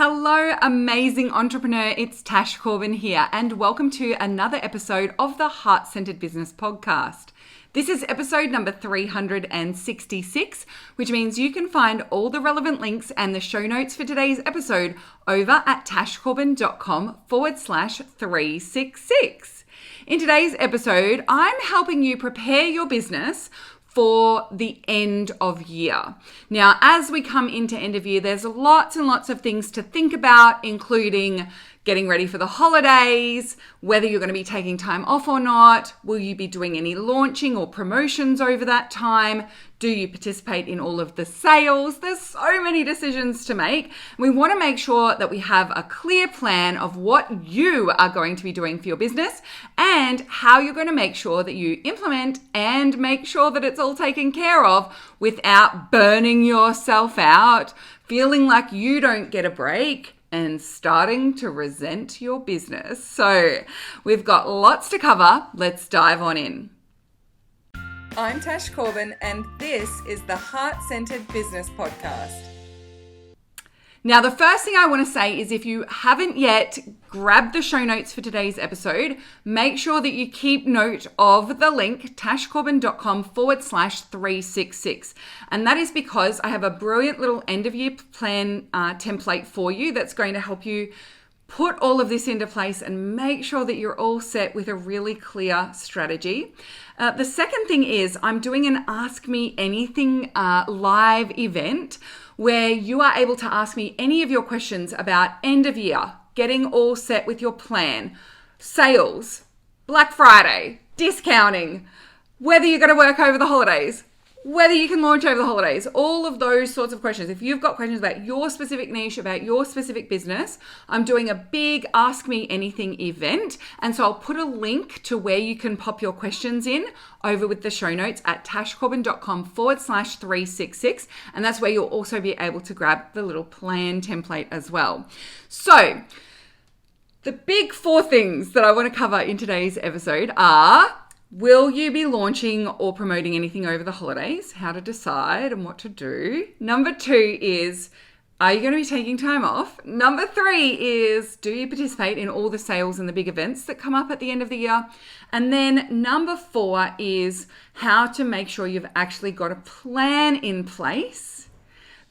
Hello, amazing entrepreneur. It's Tash Corbin here, and welcome to another episode of the Heart-Centered Business Podcast. This is episode number 366, which means you can find all the relevant links and the show notes for today's episode over at tashcorbin.com/366. In today's episode, I'm helping you prepare your business for the end of year. Now, as we come into end of year, there's lots and lots of things to think about, including getting ready for the holidays, whether you're going to be taking time off or not. Will you be doing any launching or promotions over that time? Do you participate in all of the sales? There's so many decisions to make. We want to make sure that we have a clear plan of what you are going to be doing for your business and how you're going to make sure that you implement and make sure that it's all taken care of without burning yourself out, feeling like you don't get a break, and starting to resent your business. So we've got lots to cover. Let's dive on in. I'm Tash Corbin, and this is the Heart-Centered Business Podcast. Now, the first thing I want to say is if you haven't yet grabbed the show notes for today's episode, make sure that you keep note of the link, tashcorbin.com/366. And that is because I have a brilliant little end of year plan template for you that's going to help you put all of this into place and make sure that you're all set with a really clear strategy. The second thing is I'm doing an Ask Me Anything live event where you are able to ask me any of your questions about end of year, getting all set with your plan, sales, Black Friday, discounting, whether you're going to work over the holidays, whether you can launch over the holidays, all of those sorts of questions. If you've got questions about your specific niche, about your specific business, I'm doing a big Ask Me Anything event. And so I'll put a link to where you can pop your questions in over with the show notes at tashcorbin.com/366. And that's where you'll also be able to grab the little plan template as well. So the big four things that I want to cover in today's episode are: will you be launching or promoting anything over the holidays? How to decide and what to do. Number 2 is, are you going to be taking time off? Number 3 is, do you participate in all the sales and the big events that come up at the end of the year? And then number 4 is how to make sure you've actually got a plan in place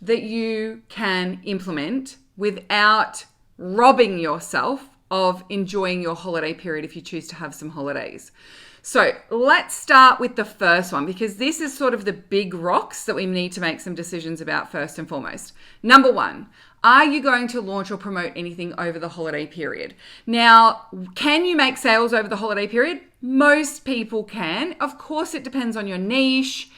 that you can implement without robbing yourself of enjoying your holiday period if you choose to have some holidays. So let's start with the first one, because this is sort of the big rocks that we need to make some decisions about first and foremost. Number 1, are you going to launch or promote anything over the holiday period? Now, can you make sales over the holiday period? Most people can. Of course, it depends on your niche.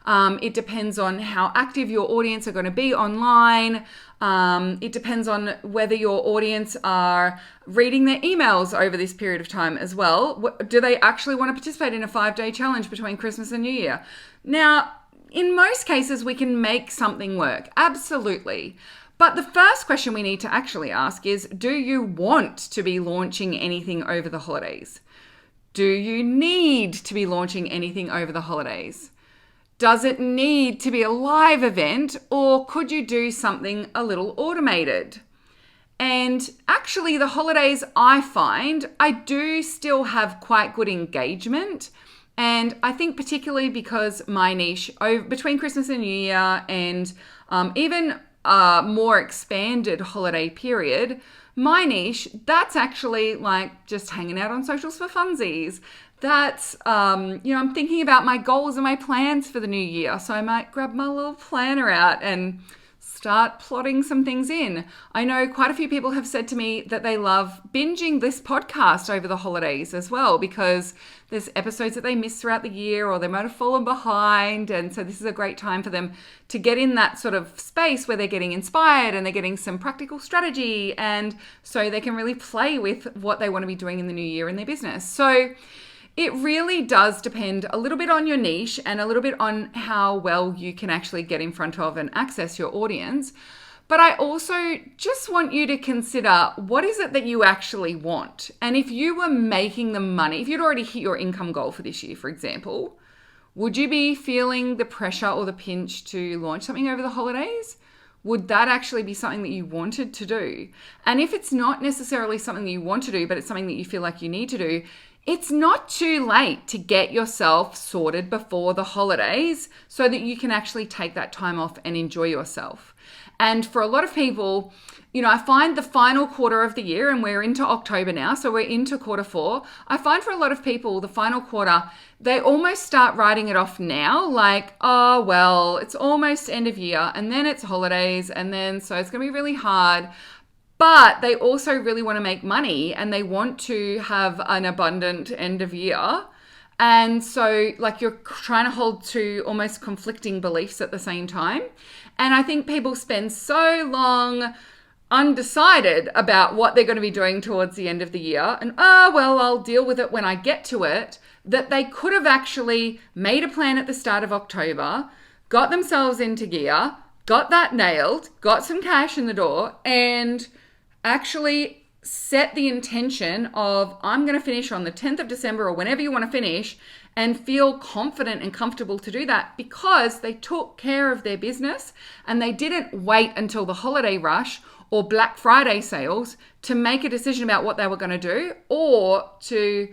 It depends on how active your audience are going to be online. It depends on whether your audience are reading their emails over this period of time as well. Do they actually want to participate in a 5-day challenge between Christmas and New Year? Now, in most cases, we can make something work. Absolutely. But the first question we need to actually ask is, do you want to be launching anything over the holidays? Do you need to be launching anything over the holidays? Does it need to be a live event, or could you do something a little automated? And actually, the holidays, I find, I do still have quite good engagement. And I think particularly because my niche between Christmas and New Year and even a more expanded holiday period, my niche, that's actually like just hanging out on socials for funsies. That's, I'm thinking about my goals and my plans for the new year. So I might grab my little planner out and start plotting some things in. I know quite a few people have said to me that they love binging this podcast over the holidays as well, because there's episodes that they miss throughout the year or they might have fallen behind. And so this is a great time for them to get in that sort of space where they're getting inspired and they're getting some practical strategy. And so they can really play with what they want to be doing in the new year in their business. So it really does depend a little bit on your niche and a little bit on how well you can actually get in front of and access your audience. But I also just want you to consider, what is it that you actually want? And if you were making the money, if you'd already hit your income goal for this year, for example, would you be feeling the pressure or the pinch to launch something over the holidays? would that actually be something that you wanted to do? And if it's not necessarily something that you want to do, but it's something that you feel like you need to do, it's not too late to get yourself sorted before the holidays so that you can actually take that time off and enjoy yourself. And for a lot of people, I find the final quarter of the year, and we're into October now, so we're into quarter 4. I find for a lot of people, the final quarter, they almost start writing it off now, like, oh, well, it's almost end of year, and then it's holidays, and then so it's going to be really hard. But they also really want to make money, and they want to have an abundant end of year. And so like you're trying to hold to almost conflicting beliefs at the same time. And I think people spend so long undecided about what they're going to be doing towards the end of the year, and I'll deal with it when I get to it, that they could have actually made a plan at the start of October, got themselves into gear, got that nailed, got some cash in the door, and actually set the intention of, I'm going to finish on the 10th of December or whenever you want to finish, and feel confident and comfortable to do that because they took care of their business and they didn't wait until the holiday rush or Black Friday sales to make a decision about what they were going to do or to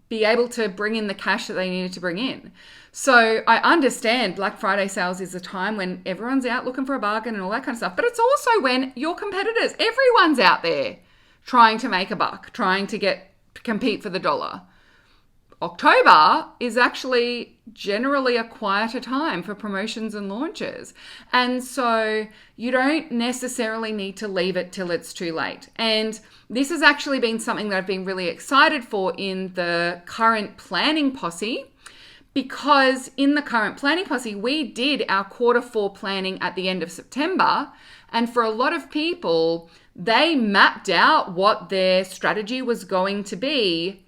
be able to bring in the cash that they needed to bring in. So I understand Black Friday sales is a time when everyone's out looking for a bargain and all that kind of stuff, but it's also when your competitors, everyone's out there trying to make a buck, trying to compete for the dollar. October is actually generally a quieter time for promotions and launches. And so you don't necessarily need to leave it till it's too late. And this has actually been something that I've been really excited for in the current planning posse, because in the current planning posse, we did our quarter 4 planning at the end of September. And for a lot of people, they mapped out what their strategy was going to be.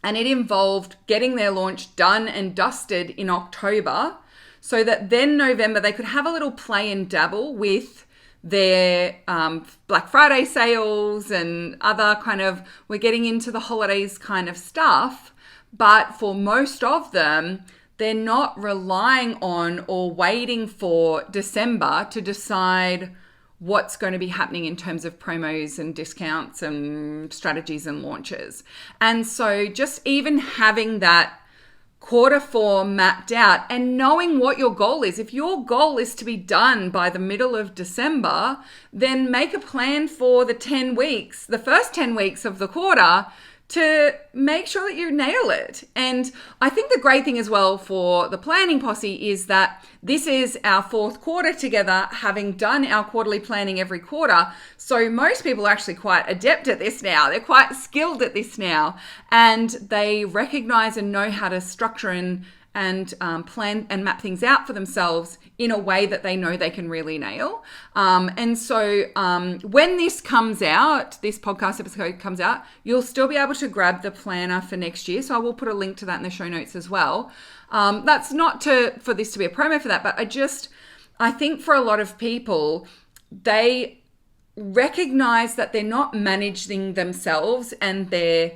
And it involved getting their launch done and dusted in October so that then November they could have a little play and dabble with their Black Friday sales and other kind of, we're getting into the holidays kind of stuff. But for most of them, they're not relying on or waiting for December to decide what's going to be happening in terms of promos and discounts and strategies and launches. And so just even having that quarter 4 mapped out and knowing what your goal is. If your goal is to be done by the middle of December, then make a plan for the first 10 weeks of the quarter to make sure that you nail it. And I think the great thing as well for the planning posse is that this is our 4th quarter together, having done our quarterly planning every quarter. So most people are actually quite adept at this now. They're quite skilled at this now, and they recognize and know how to structure and plan and map things out for themselves in a way that they know they can really nail. And so when this comes out, this podcast episode comes out, you'll still be able to grab the planner for next year. So I will put a link to that in the show notes as well. That's not for this to be a promo for that, but I think for a lot of people, they recognize that they're not managing themselves and their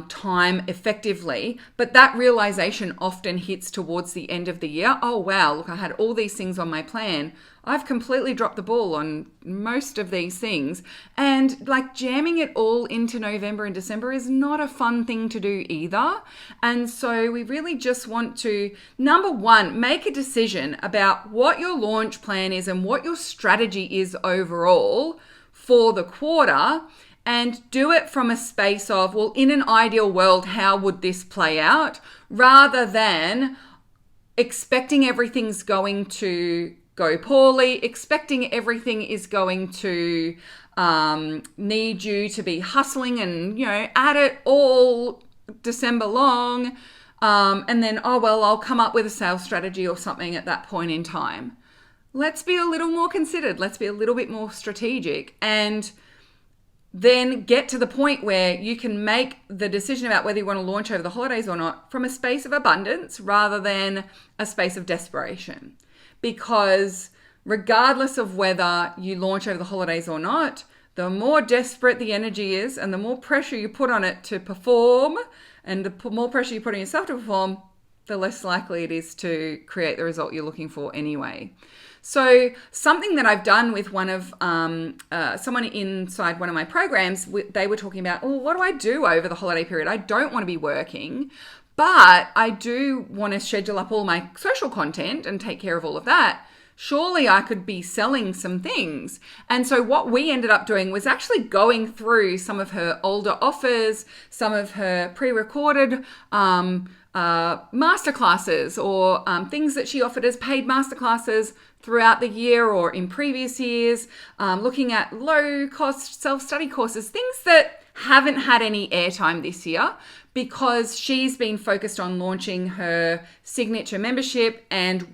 time effectively, but that realization often hits towards the end of the year. Oh wow, look, I had all these things on my plan. I've completely dropped the ball on most of these things, and like jamming it all into November and December is not a fun thing to do either. And so we really just want to, number one, make a decision about what your launch plan is and what your strategy is overall for the quarter. And do it from a space of, well, in an ideal world, how would this play out? Rather than expecting everything's going to go poorly, expecting everything is going to need you to be hustling and, at it all December long. And then, I'll come up with a sales strategy or something at that point in time. Let's be a little more considered. Let's be a little bit more strategic, and then get to the point where you can make the decision about whether you want to launch over the holidays or not from a space of abundance rather than a space of desperation. Because regardless of whether you launch over the holidays or not, the more desperate the energy is and the more pressure you put on it to perform and the more pressure you put on yourself to perform, the less likely it is to create the result you're looking for anyway. So something that I've done with one of someone inside one of my programs, they were talking about, oh, what do I do over the holiday period? I don't want to be working, but I do want to schedule up all my social content and take care of all of that. Surely I could be selling some things. And so what we ended up doing was actually going through some of her older offers, some of her pre-recorded masterclasses or things that she offered as paid masterclasses throughout the year or in previous years, looking at low-cost self-study courses, things that haven't had any airtime this year because she's been focused on launching her signature membership and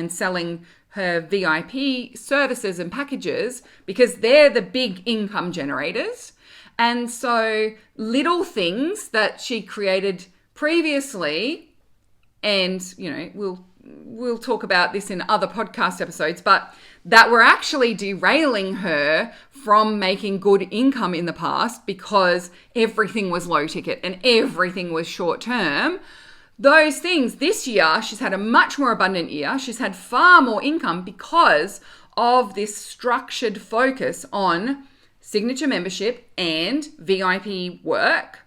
selling her VIP services and packages because they're the big income generators. And so little things that she created previously, and we'll talk about this in other podcast episodes, but that were actually derailing her from making good income in the past because everything was low ticket and everything was short term. Those things this year, she's had a much more abundant year. She's had far more income because of this structured focus on signature membership and VIP work.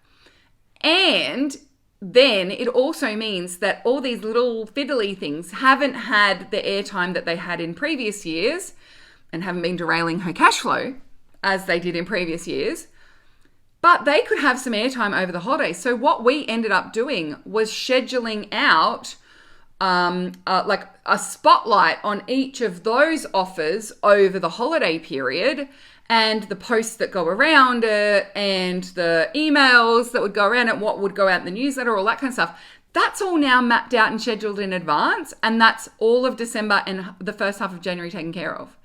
And then it also means that all these little fiddly things haven't had the airtime that they had in previous years and haven't been derailing her cash flow as they did in previous years, but they could have some airtime over the holidays. So what we ended up doing was scheduling out like a spotlight on each of those offers over the holiday period, and the posts that go around it and the emails that would go around it, what would go out in the newsletter, all that kind of stuff. That's all now mapped out and scheduled in advance. And that's all of December and the first half of January taken care of.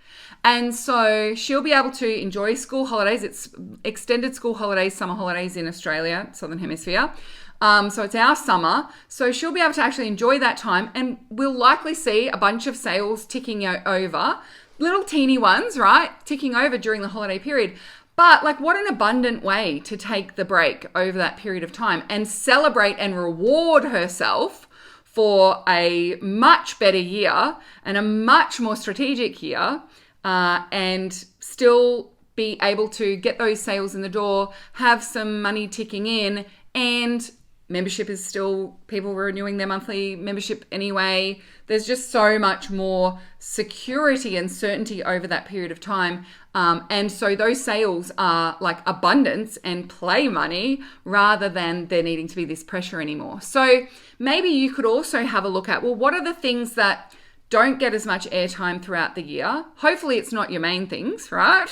And so she'll be able to enjoy school holidays. It's extended school holidays, summer holidays in Australia, Southern Hemisphere. So it's our summer. So she'll be able to actually enjoy that time. And we'll likely see a bunch of sales ticking over. Little teeny ones, right? Ticking over during the holiday period. But like, what an abundant way to take the break over that period of time and celebrate and reward herself for a much better year and a much more strategic year, and still be able to get those sales in the door, have some money ticking in, and membership is still, people renewing their monthly membership anyway. There's just so much more security and certainty over that period of time. And so those sales are like abundance and play money rather than there needing to be this pressure anymore. So maybe you could also have a look at, well, what are the things that don't get as much airtime throughout the year? Hopefully it's not your main things, right?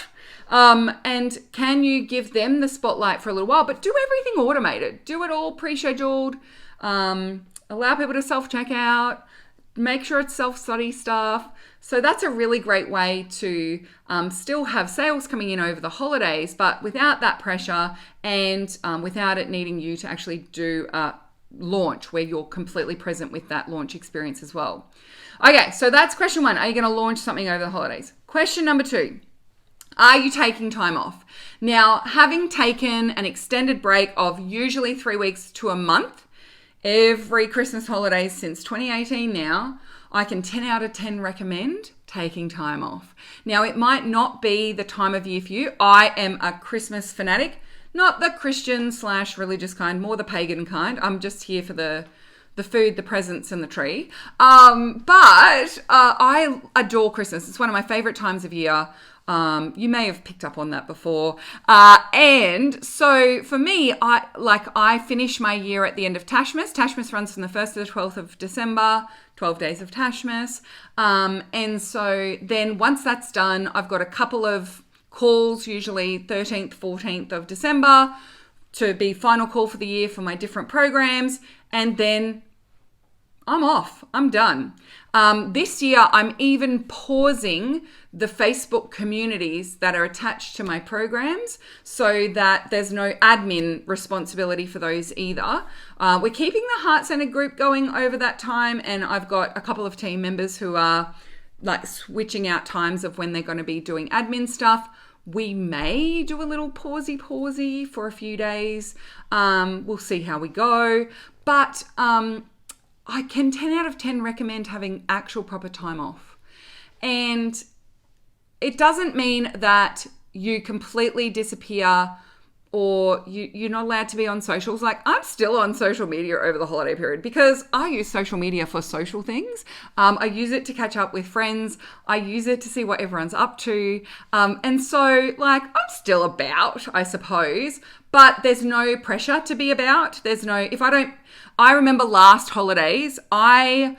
And can you give them the spotlight for a little while, but do everything automated, do it all pre-scheduled, allow people to self-check out, make sure it's self-study stuff. So that's a really great way to still have sales coming in over the holidays, but without that pressure and without it needing you to actually do a launch where you're completely present with that launch experience as well. Okay, so that's question one. Are you going to launch something over the holidays? Question number two. Are you taking time off? Now, having taken an extended break of usually 3 weeks to a month, every Christmas holiday since 2018 now, I can 10 out of 10 recommend taking time off. Now, it might not be the time of year for you. I am a Christmas fanatic, not the Christian/religious kind, more the pagan kind. I'm just here for the food, the presents, and the tree. But I adore Christmas. It's one of my favorite times of year. You may have picked up on that before. And so for me, I finish my year at the end of Tashmas. Tashmas runs from the 1st to the 12th of December, 12 days of Tashmas. And so then once that's done, I've got a couple of calls, usually 13th, 14th of December, to be final call for the year for my different programs. And then I'm off. I'm done. This year, I'm even pausing the Facebook communities that are attached to my programs so that there's no admin responsibility for those either. We're keeping the Heart Centered group going over that time, and I've got a couple of team members who are like switching out times of when they're going to be doing admin stuff. We may do a little pausey for a few days. We'll see how we go. But I can 10 out of 10 recommend having actual proper time off. And it doesn't mean that you completely disappear or you're not allowed to be on socials. Like, I'm still on social media over the holiday period because I use social media for social things. I use it to catch up with friends. I use it to see what everyone's up to. And so, like, I'm still about, I suppose, but there's no pressure to be about. I remember last holidays, I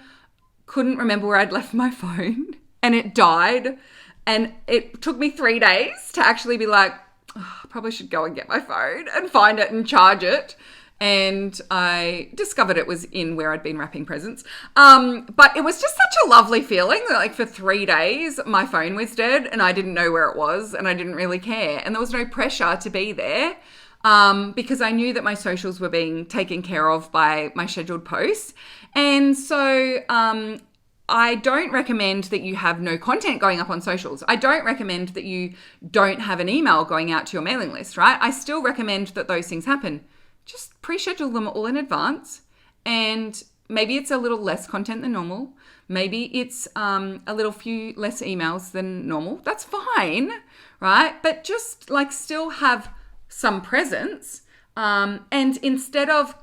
couldn't remember where I'd left my phone and it died. And it took me 3 days to actually be like, I probably should go and get my phone and find it and charge it. And I discovered it was in where I'd been wrapping presents. But it was just such a lovely feeling that, like, for 3 days, my phone was dead and I didn't know where it was and I didn't really care. And there was no pressure to be there because I knew that my socials were being taken care of by my scheduled posts. And so I don't recommend that you have no content going up on socials. I don't recommend that you don't have an email going out to your mailing list, right? I still recommend that those things happen. Just pre-schedule them all in advance, and maybe it's a little less content than normal. Maybe it's a little few less emails than normal. That's fine, right? But just like still have some presence. And instead of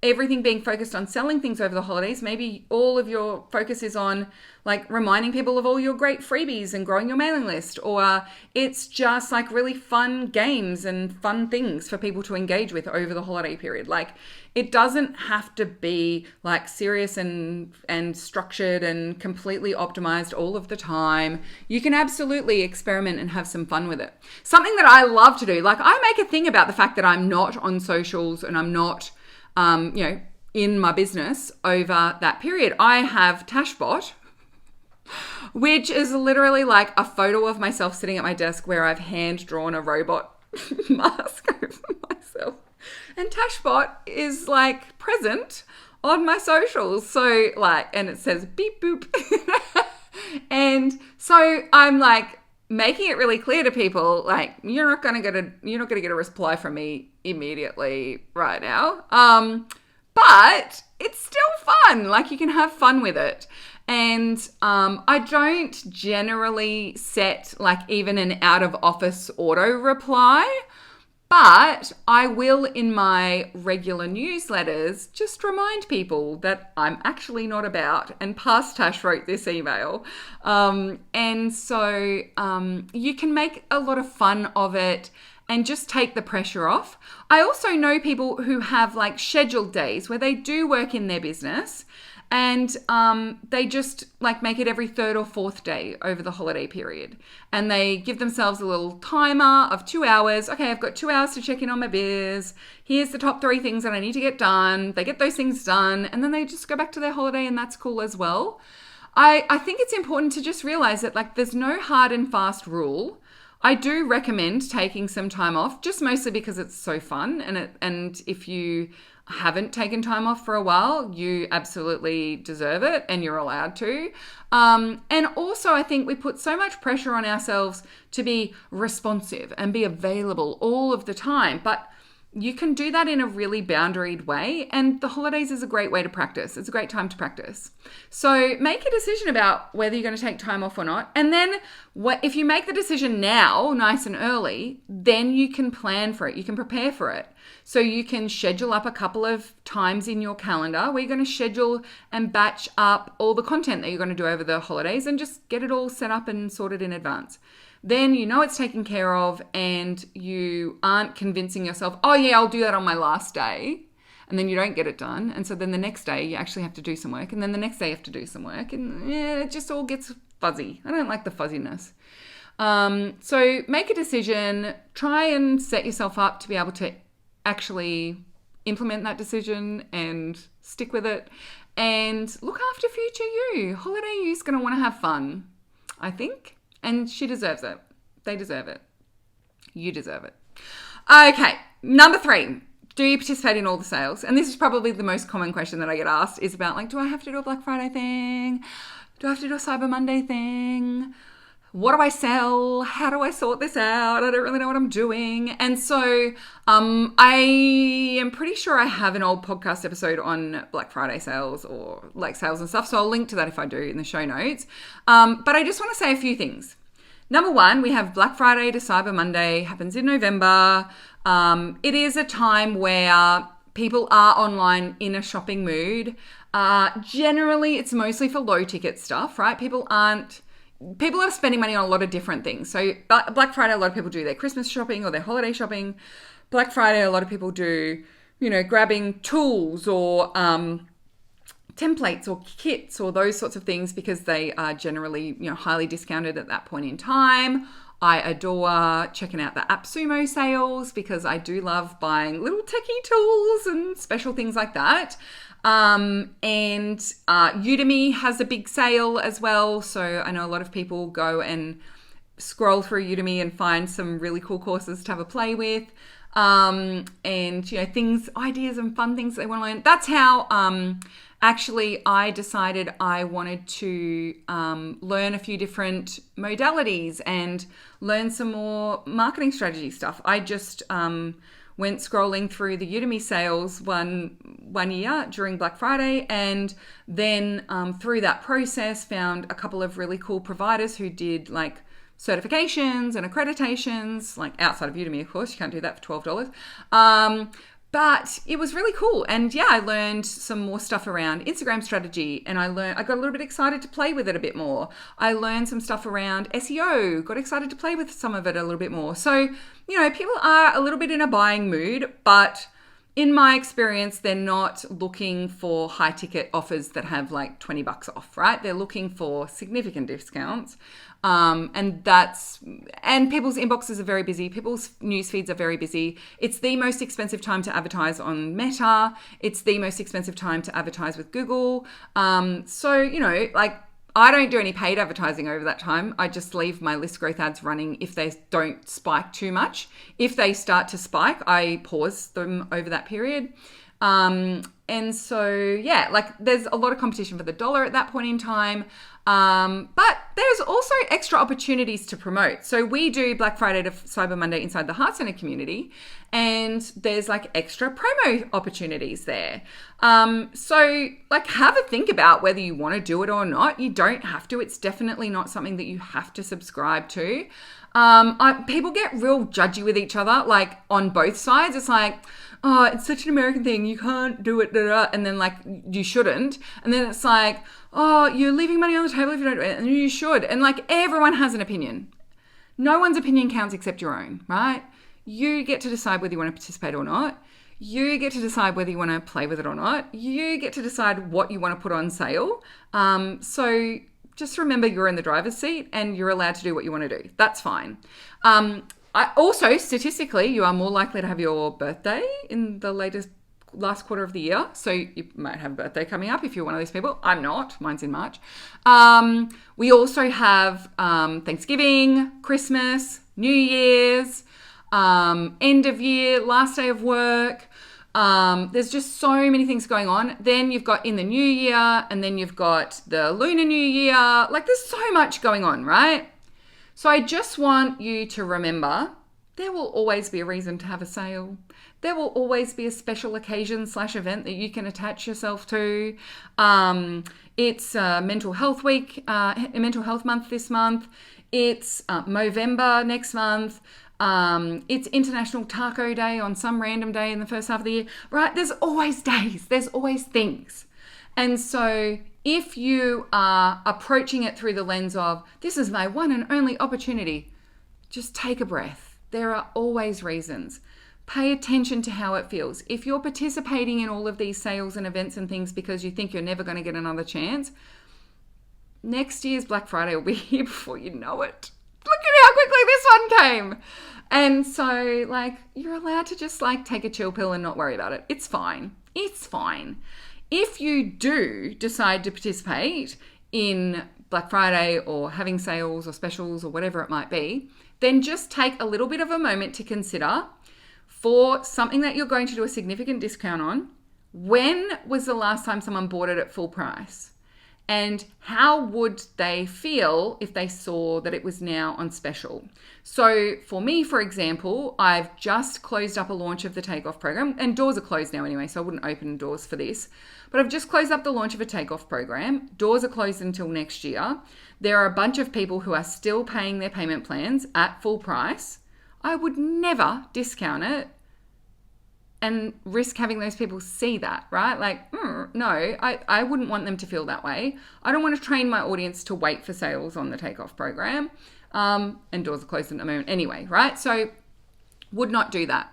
everything being focused on selling things over the holidays, maybe all of your focus is on like reminding people of all your great freebies and growing your mailing list, or it's just like really fun games and fun things for people to engage with over the holiday period. Like, it doesn't have to be like serious and structured and completely optimized all of the time. You can absolutely experiment and have some fun with it. Something that I love to do, like I make a thing about the fact that I'm not on socials and I'm not in my business over that period. I have Tashbot, which is literally like a photo of myself sitting at my desk where I've hand drawn a robot mask over myself. And Tashbot is like present on my socials. So like, and it says beep boop. And so I'm like making it really clear to people, like, you're not going to get a reply from me immediately right now. But it's still fun. Like, you can have fun with it. And I don't generally set like even an out of office auto reply, but I will in my regular newsletters just remind people that I'm actually not about and past Tash wrote this email. And so you can make a lot of fun of it and just take the pressure off. I also know people who have like scheduled days where they do work in their business and they just like make it every third or fourth day over the holiday period. And they give themselves a little timer of 2 hours. Okay, I've got 2 hours to check in on my biz. Here's the top 3 things that I need to get done. They get those things done and then they just go back to their holiday, and that's cool as well. I think it's important to just realize that like there's no hard and fast rule. I do recommend taking some time off, just mostly because it's so fun. And if you haven't taken time off for a while, you absolutely deserve it and you're allowed to. And also, I think we put so much pressure on ourselves to be responsive and be available all of the time. But you can do that in a really boundaried way. And the holidays is a great way to practice. It's a great time to practice. So make a decision about whether you're going to take time off or not. And then if you make the decision now, nice and early, then you can plan for it. You can prepare for it. So you can schedule up a couple of times in your calendar where you're going to schedule and batch up all the content that you're going to do over the holidays and just get it all set up and sorted in advance. Then you know it's taken care of and you aren't convincing yourself, oh yeah, I'll do that on my last day. And then you don't get it done. And so then the next day you actually have to do some work. And then the next day you have to do some work. And it just all gets fuzzy. I don't like the fuzziness. So make a decision. Try and set yourself up to be able to actually implement that decision and stick with it. And look after future you. Holiday you's going to want to have fun, I think. And she deserves it. They deserve it. You deserve it. Okay, number 3. Do you participate in all the sales? And this is probably the most common question that I get asked is about like, do I have to do a Black Friday thing? Do I have to do a Cyber Monday thing? what do I sell? How do I sort this out? I don't really know what I'm doing. And so I am pretty sure I have an old podcast episode on Black Friday sales or like sales and stuff. So I'll link to that if I do in the show notes. But I just want to say a few things. Number one, we have Black Friday to Cyber Monday, happens in November. It is a time where people are online in a shopping mood. Generally, it's mostly for low ticket stuff, right? People are spending money on a lot of different things. So Black Friday, a lot of people do their Christmas shopping or their holiday shopping. Black Friday, a lot of people do, grabbing tools or templates or kits or those sorts of things because they are generally, highly discounted at that point in time. I adore checking out the AppSumo sales because I do love buying little techie tools and special things like that. And Udemy has a big sale as well. So I know a lot of people go and scroll through Udemy and find some really cool courses to have a play with. And, things, ideas and fun things they want to learn. That's how actually I decided I wanted to learn a few different modalities and learn some more marketing strategy stuff. I just went scrolling through the Udemy sales one year during Black Friday, and then through that process found a couple of really cool providers who did like certifications and accreditations, like outside of Udemy, of course. You can't do that for $12. But it was really cool. And yeah, I learned some more stuff around Instagram strategy, and I got a little bit excited to play with it a bit more. I learned some stuff around SEO, got excited to play with some of it a little bit more. So, people are a little bit in a buying mood, but in my experience, they're not looking for high ticket offers that have like $20 off, right? They're looking for significant discounts. And people's inboxes are very busy. People's news feeds are very busy. It's the most expensive time to advertise on Meta. It's the most expensive time to advertise with Google. I don't do any paid advertising over that time. I just leave my list growth ads running if they don't spike too much. If they start to spike, I pause them over that period. And so, yeah, there's a lot of competition for the dollar at that point in time. But there's also extra opportunities to promote. So we do Black Friday to Cyber Monday inside the Heart Centre community, and there's extra promo opportunities there. So have a think about whether you want to do it or not. You don't have to. It's definitely not something that you have to subscribe to. People get real judgy with each other, on both sides. It's oh, it's such an American thing. You can't do it. And then you shouldn't. And then it's oh, you're leaving money on the table if you don't do it. And you should. And everyone has an opinion. No one's opinion counts except your own, right? You get to decide whether you want to participate or not. You get to decide whether you want to play with it or not. You get to decide what you want to put on sale. So just remember you're in the driver's seat and you're allowed to do what you want to do. That's fine. Also, statistically, you are more likely to have your birthday in the last quarter of the year. So you might have a birthday coming up if you're one of those people. I'm not. Mine's in March. We also have Thanksgiving, Christmas, New Year's, end of year, last day of work. There's just so many things going on. Then you've got in the new year, and then you've got the Lunar New Year. There's so much going on, right? So I just want you to remember there will always be a reason to have a sale. There will always be a special occasion / event that you can attach yourself to. It's Mental Health Week, Mental Health Month this month. It's Movember next month. It's International Taco Day on some random day in the first half of the year, right? There's always days. There's always things. And so if you are approaching it through the lens of, this is my one and only opportunity, just take a breath. There are always reasons. Pay attention to how it feels. If you're participating in all of these sales and events and things because you think you're never going to get another chance, next year's Black Friday will be here before you know it. Look at how quickly this one came. And so, you're allowed to just, take a chill pill and not worry about it. It's fine. It's fine. If you do decide to participate in Black Friday or having sales or specials or whatever it might be, then just take a little bit of a moment to consider for something that you're going to do a significant discount on, when was the last time someone bought it at full price? and how would they feel if they saw that it was now on special. So for me, for example, I've just closed up a launch of the Takeoff program, and doors are closed now anyway, so I wouldn't open doors for this. But I've just closed up the launch of a Takeoff program. Doors are closed until next year. There are a bunch of people who are still paying their payment plans at full price. I would never discount it and risk having those people see that, right? Like, no, I wouldn't want them to feel that way. I don't want to train my audience to wait for sales on the Takeoff program. And doors are closed at the moment anyway, right? So would not do that.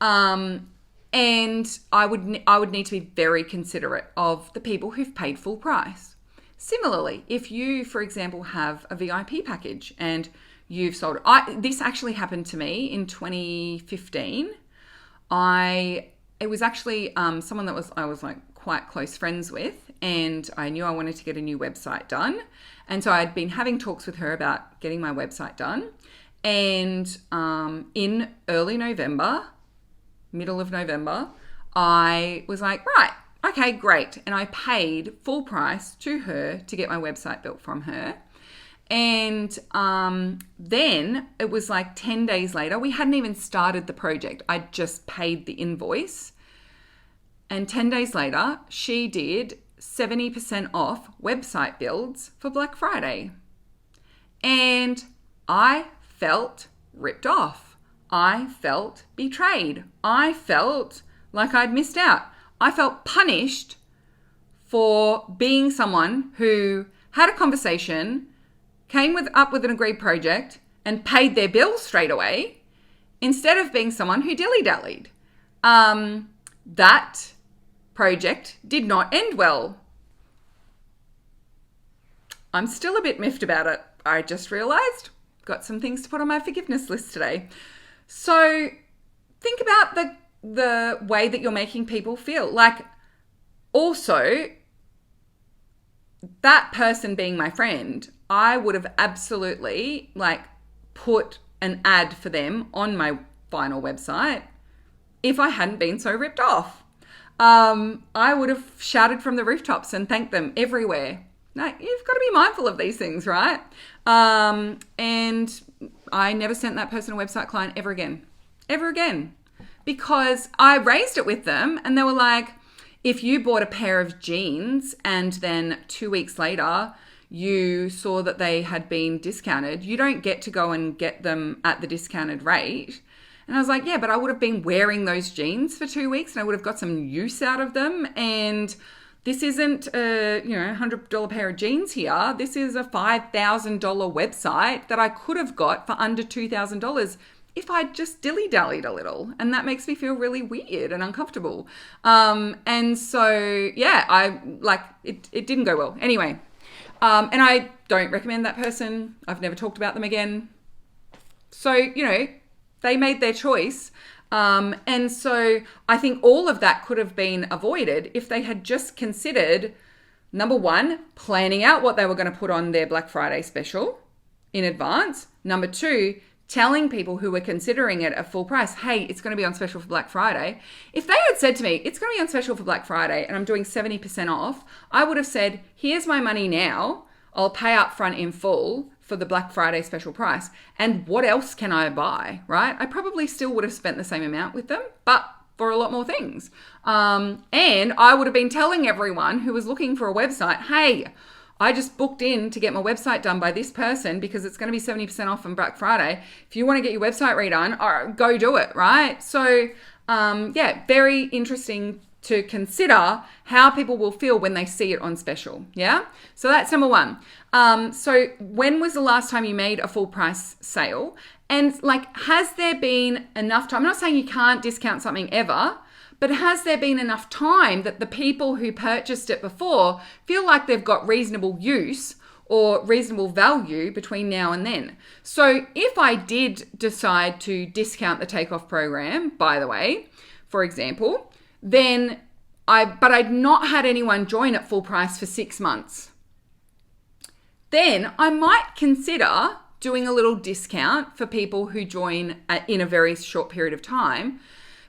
And I would need to be very considerate of the people who've paid full price. Similarly, if you, for example, have a VIP package and you've sold it. This actually happened to me in 2015. It was actually someone that I was like quite close friends with, and I knew I wanted to get a new website done. And so I'd been having talks with her about getting my website done. And in early November, middle of November, I was like, right, okay, great. And I paid full price to her to get my website built from her. And then it was like 10 days later, we hadn't even started the project. I just paid the invoice. And 10 days later, she did 70% off website builds for Black Friday. And I felt ripped off. I felt betrayed. I felt like I'd missed out. I felt punished for being someone who had a conversation, came up with an agreed project, and paid their bills straight away, instead of being someone who dilly-dallied. That project did not end well. I'm still a bit miffed about it. I just realised. Got some things to put on my forgiveness list today. So think about the way that you're making people feel. Like, also, that person being my friend, I would have absolutely put an ad for them on my final website if I hadn't been so ripped off. I would have shouted from the rooftops and thanked them everywhere. Like, you've got to be mindful of these things, right? And I never sent that person a website client ever again, because I raised it with them and they were like, if you bought a pair of jeans and then 2 weeks later you saw that they had been discounted, you don't get to go and get them at the discounted rate. And I was like, yeah, but I would have been wearing those jeans for 2 weeks and I would have got some use out of them. And this isn't a $100 pair of jeans here. This is a $5,000 website that I could have got for under $2,000 if I just dilly-dallied a little. And that makes me feel really weird and uncomfortable. And so, yeah, it didn't go well. Anyway, and I don't recommend that person. I've never talked about them again. So, they made their choice. And so I think all of that could have been avoided if they had just considered, number one, planning out what they were going to put on their Black Friday special in advance. Number two, telling people who were considering it at full price, hey, it's going to be on special for Black Friday. If they had said to me, it's going to be on special for Black Friday and I'm doing 70% off, I would have said, here's my money now. I'll pay up front in full for the Black Friday special price. And what else can I buy, right? I probably still would have spent the same amount with them, but for a lot more things. And I would have been telling everyone who was looking for a website, hey, I just booked in to get my website done by this person because it's going to be 70% off on Black Friday. If you want to get your website redone, go do it, right? So, very interesting to consider how people will feel when they see it on special. Yeah. So that's number one. So when was the last time you made a full price sale? And has there been enough time? I'm not saying you can't discount something ever, but has there been enough time that the people who purchased it before feel like they've got reasonable use or reasonable value between now and then? So if I did decide to discount the Takeoff program, by the way, for example, then I'd not had anyone join at full price for 6 months, then I might consider doing a little discount for people who join in a very short period of time,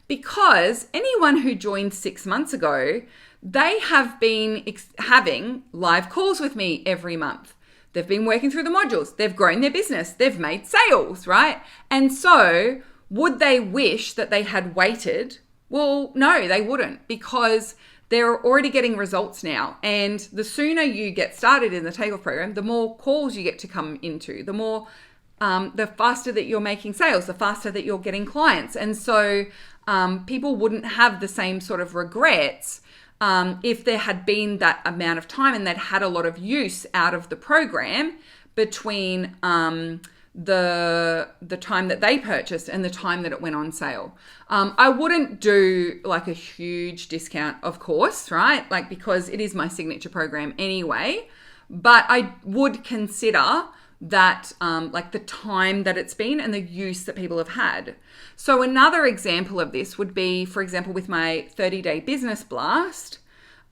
because anyone who joined 6 months ago, they have been having live calls with me every month. They've been working through the modules. They've grown their business. They've made sales, right? And so would they wish that they had waited? Well, no, they wouldn't, because they're already getting results now. And the sooner you get started in the takeoff program, the more calls you get to come into, the faster that you're making sales, the faster that you're getting clients. And so people wouldn't have the same sort of regrets if there had been that amount of time and they'd had a lot of use out of the program between the time that they purchased and the time that it went on sale. I wouldn't do like a huge discount, of course, right? Like, because it is my signature program anyway, but I would consider that like the time that it's been and the use that people have had. So another example of this would be, for example, with my 30-day business blast,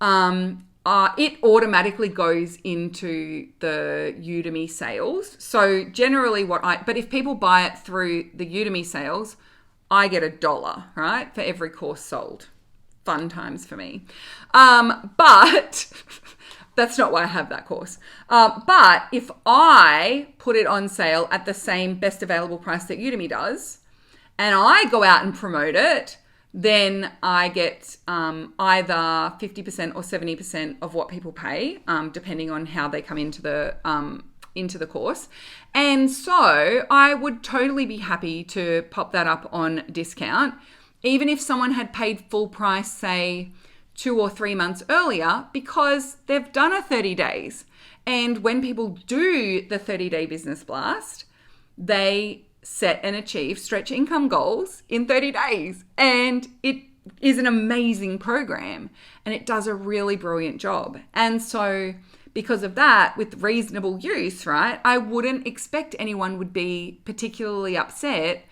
it automatically goes into the Udemy sales. So generally but if people buy it through the Udemy sales, I get $1, right, for every course sold. Fun times for me. But that's not why I have that course. But if I put it on sale at the same best available price that Udemy does, and I go out and promote it, then I get either 50% or 70% of what people pay, depending on how they come into the course. And so I would totally be happy to pop that up on discount, even if someone had paid full price, say 2 or 3 months earlier, because they've done a 30 days. And when people do the 30-day business blast, they set and achieve stretch income goals in 30 days. And it is an amazing program and it does a really brilliant job. And so because of that, with reasonable use, right, I wouldn't expect anyone would be particularly upset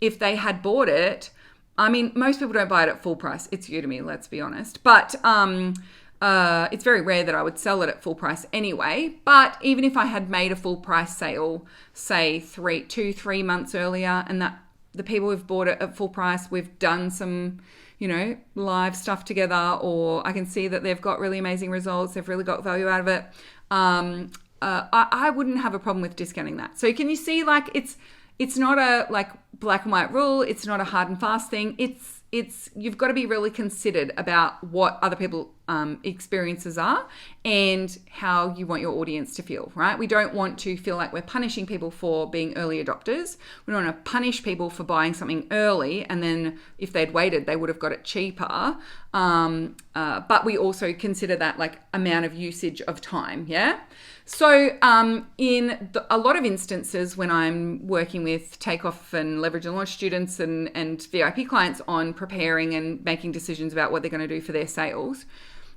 if they had bought it. I mean, most people don't buy it at full price. It's Udemy, let's be honest. But it's very rare that I would sell it at full price anyway. But even if I had made a full price sale, say 3 months earlier, and that the people who've bought it at full price, we've done some, live stuff together, or I can see that they've got really amazing results, they've really got value out of it, I wouldn't have a problem with discounting that. So can you see, like, it's not a like black and white rule. It's not a hard and fast thing. It's you've got to be really considered about what other people's experiences are and how you want your audience to feel, right? We don't want to feel like we're punishing people for being early adopters. We don't want to punish people for buying something early and then if they'd waited, they would have got it cheaper. But we also consider that like amount of usage of time, yeah? So in a lot of instances when I'm working with Takeoff and Leverage and Launch students and VIP clients on preparing and making decisions about what they're going to do for their sales,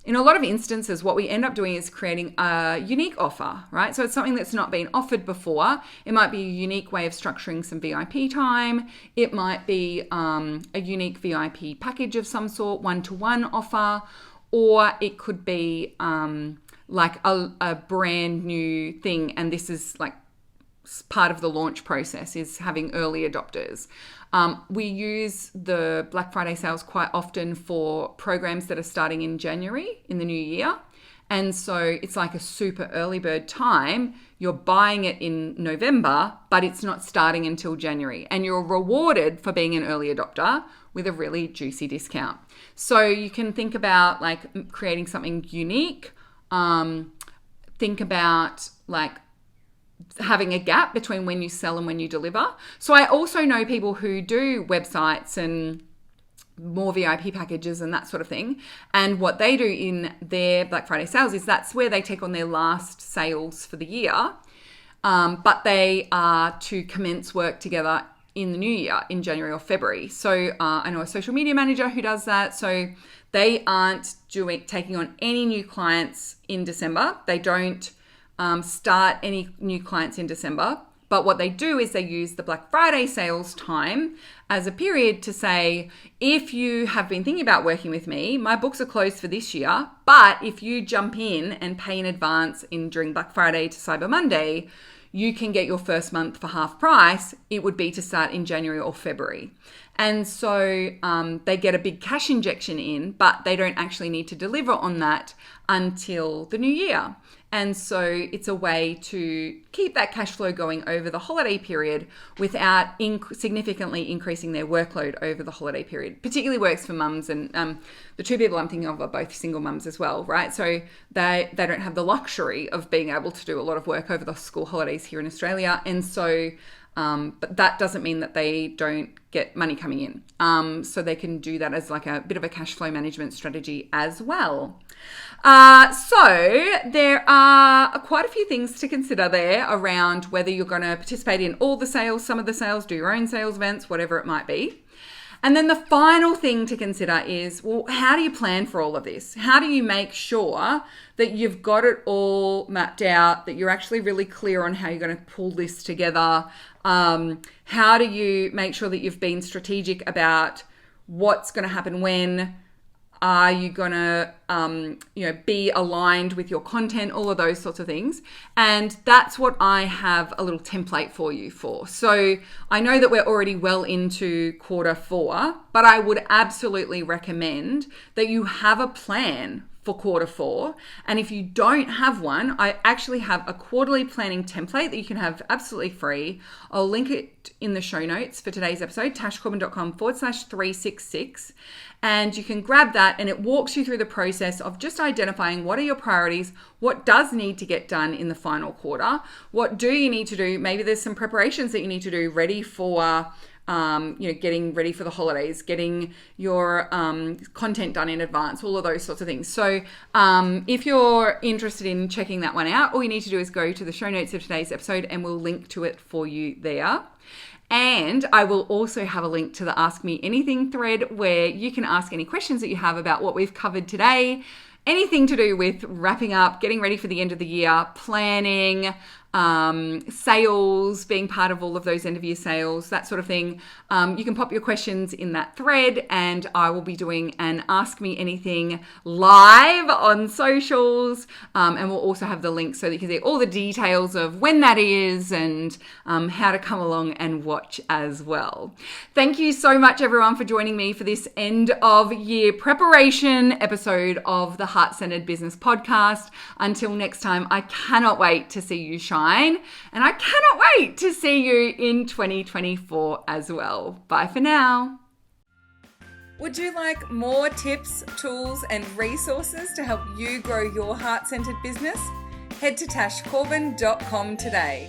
in a lot of instances, what we end up doing is creating a unique offer, right? So it's something that's not been offered before. It might be a unique way of structuring some VIP time. It might be a unique VIP package of some sort, one-to-one offer, or it could be like a brand new thing. And this is like part of the launch process, is having early adopters. We use the Black Friday sales quite often for programs that are starting in January in the new year. And so it's like a super early bird time. You're buying it in November, but it's not starting until January. And you're rewarded for being an early adopter with a really juicy discount. So you can think about like creating something unique. Think about like having a gap between when you sell and when you deliver. So I also know people who do websites and more VIP packages and that sort of thing. And what they do in their Black Friday sales is that's where they take on their last sales for the year. But they are to commence work together in the new year, in January or February. So I know a social media manager who does that. So they aren't taking on any new clients in December. They don't start any new clients in December. But what they do is they use the Black Friday sales time as a period to say, if you have been thinking about working with me, my books are closed for this year. But if you jump in and pay in advance during Black Friday to Cyber Monday, you can get your first month for half price, it would be to start in January or February. And so they get a big cash injection in, but they don't actually need to deliver on that until the new year. And so it's a way to keep that cash flow going over the holiday period without significantly increasing their workload over the holiday period. Particularly works for mums, and the two people I'm thinking of are both single mums as well, right? So they don't have the luxury of being able to do a lot of work over the school holidays here in Australia. And so but that doesn't mean that they don't get money coming in. So they can do that as like a bit of a cash flow management strategy as well. So there are quite a few things to consider there around whether you're going to participate in all the sales, some of the sales, do your own sales events, whatever it might be. And then the final thing to consider is, well, how do you plan for all of this? How do you make sure that you've got it all mapped out, that you're actually really clear on how you're going to pull this together? How do you make sure that you've been strategic about what's going to happen when? Are you going to, be aligned with your content, all of those sorts of things? And that's what I have a little template for you for. So I know that we're already well into quarter 4, but I would absolutely recommend that you have a plan for quarter 4. And if you don't have one, I actually have a quarterly planning template that you can have absolutely free. I'll link it in the show notes for today's episode, tashcorbin.com/366. And you can grab that, and it walks you through the process of just identifying what are your priorities, what does need to get done in the final quarter, what do you need to do. Maybe there's some preparations that you need to do ready for getting ready for the holidays, getting your content done in advance, all of those sorts of things. So if you're interested in checking that one out, all you need to do is go to the show notes of today's episode and we'll link to it for you there. And I will also have a link to the Ask Me Anything thread where you can ask any questions that you have about what we've covered today, anything to do with wrapping up, getting ready for the end of the year, planning, sales, being part of all of those end of year sales, that sort of thing. You can pop your questions in that thread, and I will be doing an Ask Me Anything live on socials. And we'll also have the link so that you can see all the details of when that is and how to come along and watch as well. Thank you so much, everyone, for joining me for this end of year preparation episode of the Heart Centered Business Podcast. Until next time, I cannot wait to see you shine. And I cannot wait to see you in 2024 as well. Bye for now. Would you like more tips, tools, and resources to help you grow your heart-centered business? Head to tashcorbin.com today.